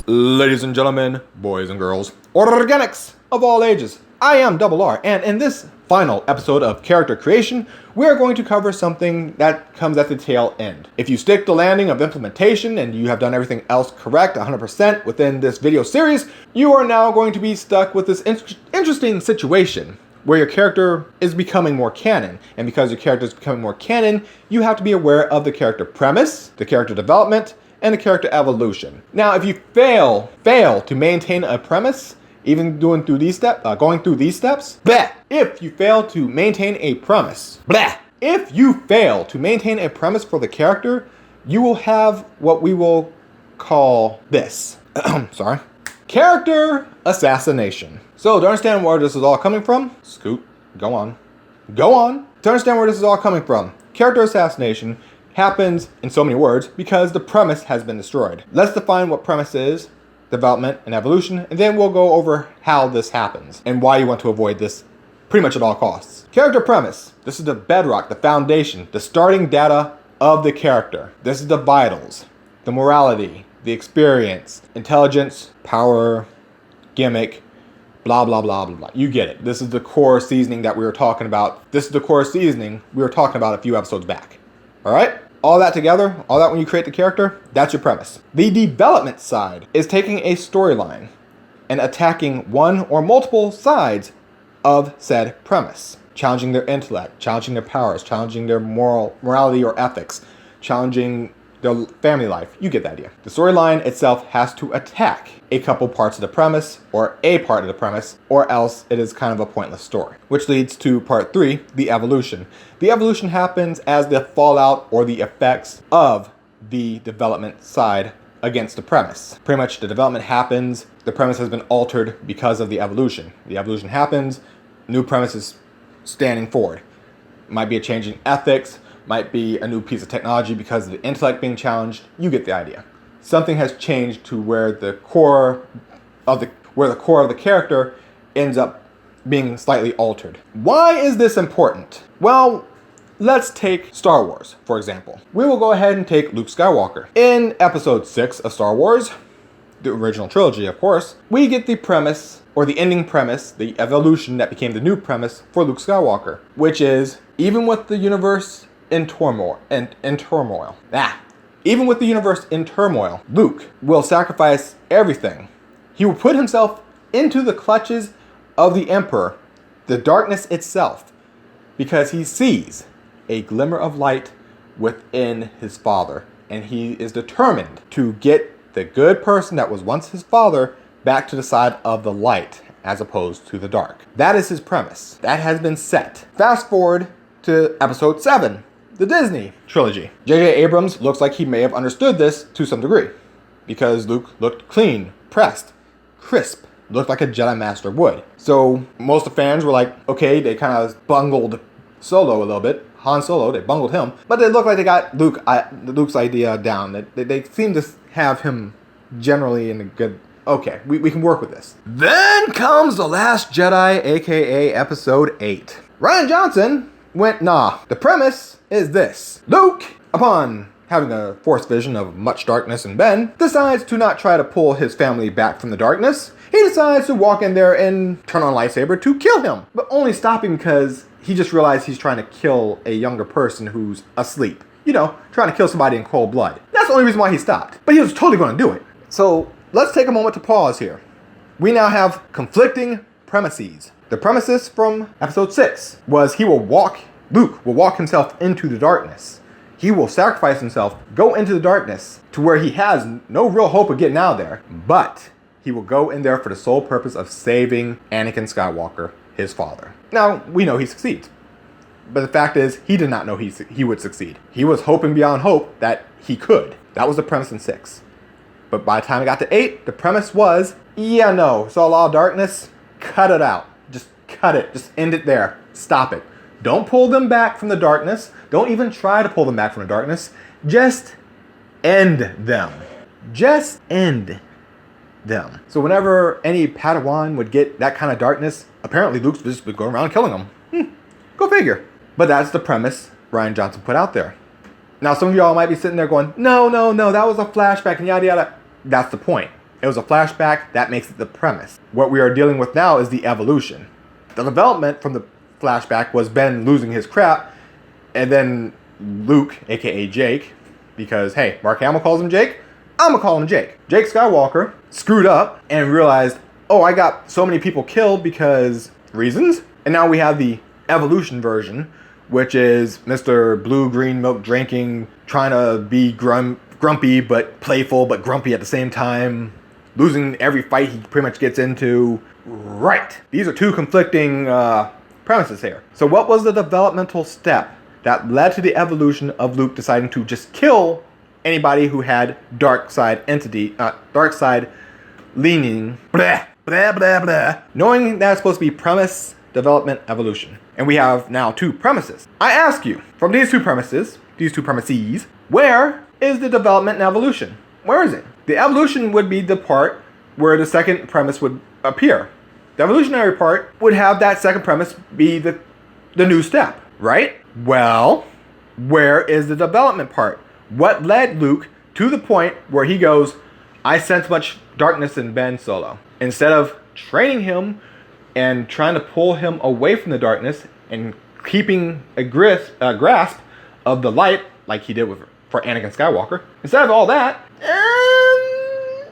Ladies and gentlemen, boys and girls, organics of all ages, I am Double R, and in this final episode of Character Creation, we are going to cover something that comes at the tail end. If you stick the landing of implementation and you have done everything else correct 100% within this video series, you are now going to be stuck with this interesting situation where your character is becoming more canon. And because your character is becoming more canon, you have to be aware of the character premise, the character development, and the character evolution. Now, if you fail to maintain a premise, even going through these steps, if you fail to maintain a premise, for the character, you will have what we will call this. Character assassination. So to understand where this is all coming from, go on. To understand where this is all coming from, character assassination happens in so many words because the premise has been destroyed. Let's define what premise is, development, and evolution, and then we'll go over how this happens and why you want to avoid this pretty much at all costs. Character premise. This is the bedrock, the foundation, the starting data of the character. This is the vitals, the morality, the experience, intelligence, power, gimmick, blah, blah, blah, blah, blah. You get it. This is the core seasoning that we were talking about. This is the core seasoning we were talking about a few episodes back. All right? All that together, all that when you create the character, that's your premise. The development side is taking a storyline and attacking one or multiple sides of said premise. Challenging their intellect, challenging their powers, challenging their morality or ethics, challenging their family life. You get the idea. The storyline itself has to attack a couple parts of the premise or a part of the premise, or else it is kind of a pointless story. Which leads to part 3, the evolution. The evolution happens as the fallout or the effects of the development side against the premise. Pretty much the development happens, the premise has been altered because of the evolution. The evolution happens, new premise is standing forward. Might be a change in ethics, might be a new piece of technology because of the intellect being challenged. You get the idea. Something has changed to where the core of the character ends up being slightly altered. Why is this important? Well, let's take Star Wars, for example. We will go ahead and take Luke Skywalker. In episode 6 of Star Wars, the original trilogy, of course, we get the premise, or the ending premise, the evolution that became the new premise for Luke Skywalker, which is, even with the universe in turmoil, even with the universe in turmoil, Luke will sacrifice everything. He will put himself into the clutches of the Emperor, the darkness itself, because he sees a glimmer of light within his father, and he is determined to get the good person that was once his father back to the side of the light as opposed to the dark. That is his premise. That has been set. Fast forward to episode 7. The Disney trilogy. J.J. Abrams looks like he may have understood this to some degree, because Luke looked clean, pressed, crisp, looked like a Jedi Master would. So most of the fans were like, okay, they kind of bungled Solo a little bit. Han Solo, they bungled him, but they look like they got Luke's idea down. They seem to have him generally in a good, okay, we can work with this. Then comes The Last Jedi, aka episode 8. Rian Johnson went, nah, the premise is this. Luke, upon having a force vision of much darkness in Ben, decides to not try to pull his family back from the darkness. He decides to walk in there and turn on a lightsaber to kill him, but only stopping because he just realized he's trying to kill a younger person who's asleep. You know, trying to kill somebody in cold blood. That's the only reason why he stopped, but he was totally going to do it. So let's take a moment to pause here. We now have conflicting premises. The premises from episode 6 was Luke will walk himself into the darkness. He will sacrifice himself, go into the darkness to where he has no real hope of getting out of there. But he will go in there for the sole purpose of saving Anakin Skywalker, his father. Now, we know he succeeds. But the fact is, he did not know he would succeed. He was hoping beyond hope that he could. That was the premise in 6. But by the time it got to 8, the premise was, saw a lot of darkness, cut it out. Just cut it. Just end it there. Stop it. Don't pull them back from the darkness. Don't even try to pull them back from the darkness. Just end them. Just end them. So whenever any Padawan would get that kind of darkness, apparently Luke's just would go around killing them. Go figure. But that's the premise Rian Johnson put out there. Now some of y'all might be sitting there going, no, that was a flashback and yada yada. That's the point. It was a flashback. That makes it the premise. What we are dealing with now is the evolution. The development from the flashback was Ben losing his crap, and then Luke, aka Jake, because hey, Mark Hamill calls him Jake, I'm gonna call him Jake. Jake Skywalker screwed up and realized, oh, I got so many people killed because reasons. And now we have the evolution version, which is Mr. Blue Green Milk drinking, trying to be grumpy but playful but grumpy at the same time, losing every fight he pretty much gets into. Right. These are two conflicting premises here. So what was the developmental step that led to the evolution of Luke deciding to just kill anybody who had dark side leaning, blah, blah, blah, blah, knowing that it's supposed to be premise, development, evolution. And we have now two premises. I ask you, from these two premises, where is the development and evolution? Where is it? The evolution would be the part where the second premise would appear. The evolutionary part would have that second premise be the new step, right? Well, where is the development part? What led Luke to the point where he goes, I sense much darkness in Ben Solo. Instead of training him and trying to pull him away from the darkness and keeping a grasp of the light like he did for Anakin Skywalker. Instead of all that,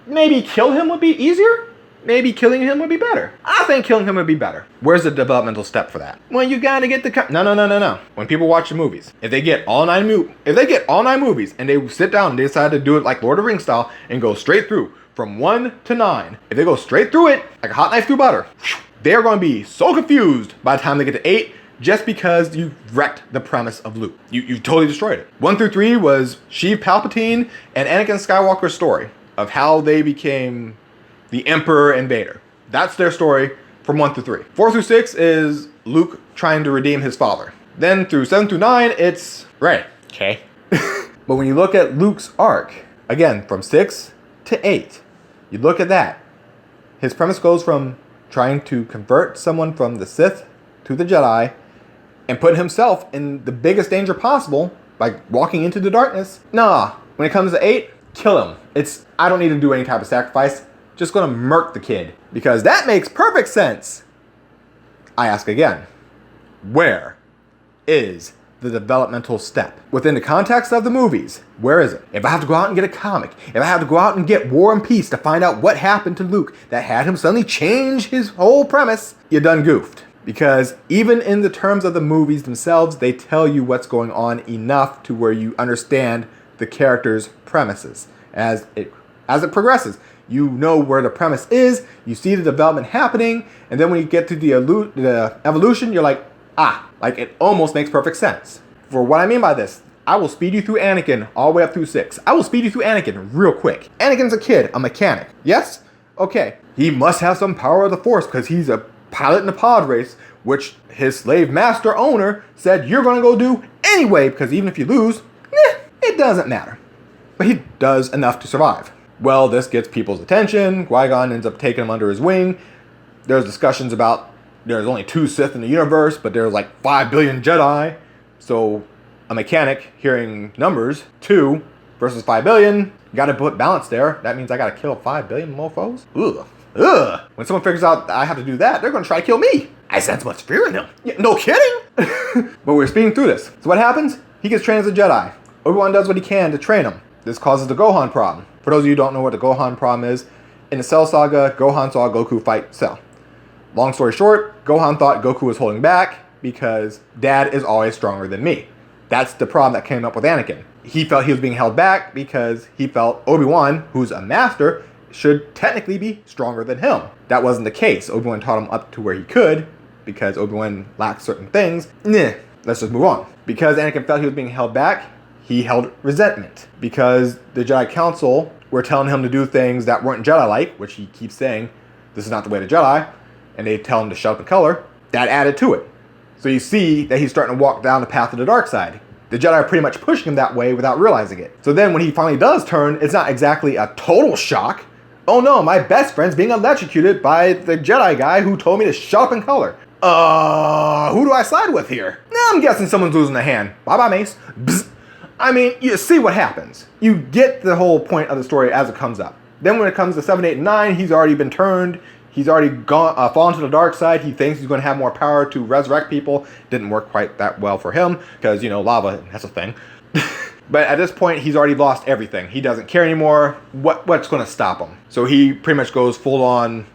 maybe kill him would be easier. Maybe killing him would be better. I think killing him would be better. Where's the developmental step for that? Well, you gotta get the no. When people watch the movies, if they get all nine movies and they sit down and they decide to do it like Lord of the Rings style and go straight through from 1 to 9, if they go straight through it like a hot knife through butter, they're going to be so confused by the time they get to 8 just because you've wrecked the premise of Luke. You've totally destroyed it. 1 through 3 was Sheev Palpatine and Anakin Skywalker's story of how they became the Emperor and Vader. That's their story from 1 through 3. 4 through 6 is Luke trying to redeem his father. Then through 7 through 9, it's Rey. Okay. But when you look at Luke's arc, again, from 6 to 8, you look at that. His premise goes from trying to convert someone from the Sith to the Jedi and put himself in the biggest danger possible by walking into the darkness. Nah, when it comes to 8, kill him. I don't need to do any type of sacrifice. Just gonna murk the kid. Because that makes perfect sense. I ask again, where is the developmental step? Within the context of the movies, where is it? If I have to go out and get a comic, if I have to go out and get War and Peace to find out what happened to Luke that had him suddenly change his whole premise, you done goofed. Because even in the terms of the movies themselves, they tell you what's going on enough to where you understand the character's premises. As it progresses, you know where the premise is, you see the development happening, and then when you get to the evolution, you're like, like it almost makes perfect sense. For what I mean by this, I will speed you through Anakin all the way up through 6. I will speed you through Anakin real quick. Anakin's a kid, a mechanic. Yes? Okay. He must have some power of the Force because he's a pilot in a pod race, which his slave master owner said you're going to go do anyway, because even if you lose, it doesn't matter. But he does enough to survive. Well, this gets people's attention. Qui-Gon ends up taking him under his wing. There's discussions about there's only 2 Sith in the universe, but there's like 5 billion Jedi. So a mechanic hearing numbers, 2 versus 5 billion, got to put balance there. That means I got to kill 5 billion mofos. Ugh. When someone figures out I have to do that, they're going to try to kill me. I sense much fear in them. Yeah, no kidding. But we're speeding through this. So what happens? He gets trained as a Jedi. Obi-Wan does what he can to train him. This causes the Gohan problem. For those of you who don't know what the Gohan problem is, in the Cell Saga, Gohan saw Goku fight Cell. Long story short, Gohan thought Goku was holding back because Dad is always stronger than me. That's the problem that came up with Anakin. He felt he was being held back because he felt Obi-Wan, who's a master, should technically be stronger than him. That wasn't the case. Obi-Wan taught him up to where he could because Obi-Wan lacked certain things. Let's just move on. Because Anakin felt he was being held back, he held resentment. Because the Jedi Council were telling him to do things that weren't Jedi-like, which he keeps saying, this is not the way to Jedi, and they tell him to shut up and color, that added to it. So you see that he's starting to walk down the path of the dark side. The Jedi are pretty much pushing him that way without realizing it. So then when he finally does turn, it's not exactly a total shock. Oh no, my best friend's being electrocuted by the Jedi guy who told me to shut up and color. Who do I side with here? I'm guessing someone's losing a hand. Bye-bye, Mace. Bzz. I mean, you see what happens. You get the whole point of the story as it comes up. Then when it comes to 7, 8, and 9, he's already been turned. He's already gone, fallen to the dark side. He thinks he's going to have more power to resurrect people. Didn't work quite that well for him because, lava, that's a thing. But at this point, he's already lost everything. He doesn't care anymore. What's going to stop him? So he pretty much goes full on,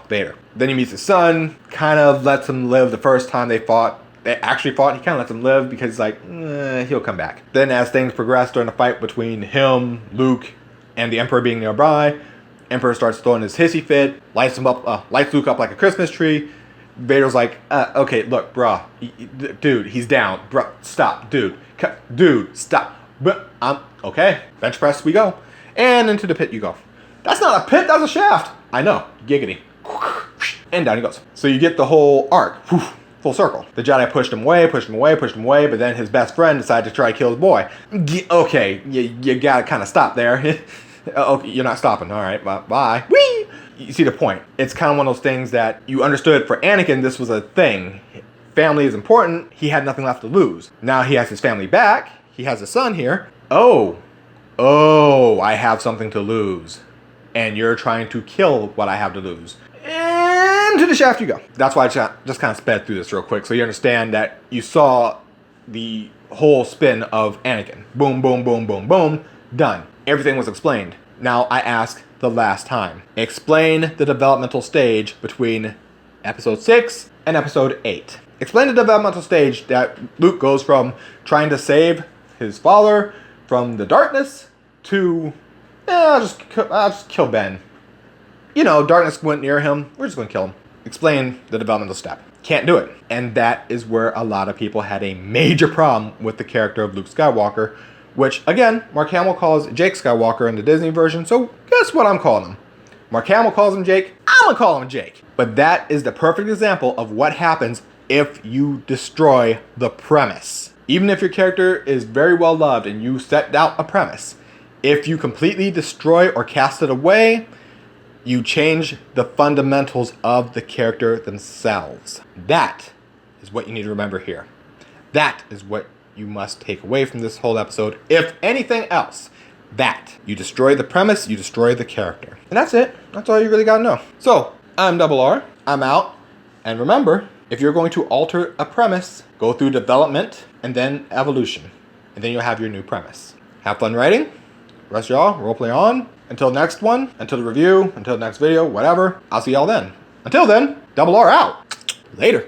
Vader. Then he meets his son, kind of lets him live the first time they actually fought. He kind of lets him live because he's like, he'll come back. Then as things progress during the fight between him, Luke, and the Emperor being nearby, Emperor starts throwing his hissy fit, lights Luke up like a Christmas tree. Vader's like, okay, look, bruh, dude, he's down. Bruh, stop, dude, stop. But okay, bench press we go. And into the pit you go. That's not a pit, that's a shaft. I know, giggity. And down he goes. So you get the whole arc, full circle. The Jedi pushed him away, but then his best friend decided to try to kill his boy. Okay, you gotta kind of stop there. Okay, you're not stopping. All right, bye. Whee! You see the point. It's kind of one of those things that you understood for Anakin, this was a thing. Family is important. He had nothing left to lose. Now he has his family back. He has a son here. Oh, I have something to lose. And you're trying to kill what I have to lose. And to the shaft you go. That's why I just kind of sped through this real quick so you understand that you saw the whole spin of Anakin. Boom, boom, boom, boom, boom. Done. Everything was explained. Now I ask the last time. Explain the developmental stage between episode 6 and episode 8. Explain the developmental stage that Luke goes from trying to save his father from the darkness to, I'll just kill Ben. Darkness went near him. We're just going to kill him. Explain the developmental step. Can't do it. And that is where a lot of people had a major problem with the character of Luke Skywalker, which, again, Mark Hamill calls Jake Skywalker in the Disney version, so guess what I'm calling him? Mark Hamill calls him Jake, I'm gonna call him Jake. But that is the perfect example of what happens if you destroy the premise. Even if your character is very well loved and you set out a premise, if you completely destroy or cast it away, you change the fundamentals of the character themselves. That is what you need to remember here. That is what you must take away from this whole episode. If anything else, that. You destroy the premise, you destroy the character. And that's it. That's all you really gotta know. So, I'm Double R. I'm out. And remember, if you're going to alter a premise, go through development and then evolution. And then you'll have your new premise. Have fun writing. Rest y'all, roleplay on. Until next one, until the review, until the next video, whatever. I'll see y'all then. Until then, Double R out. Later.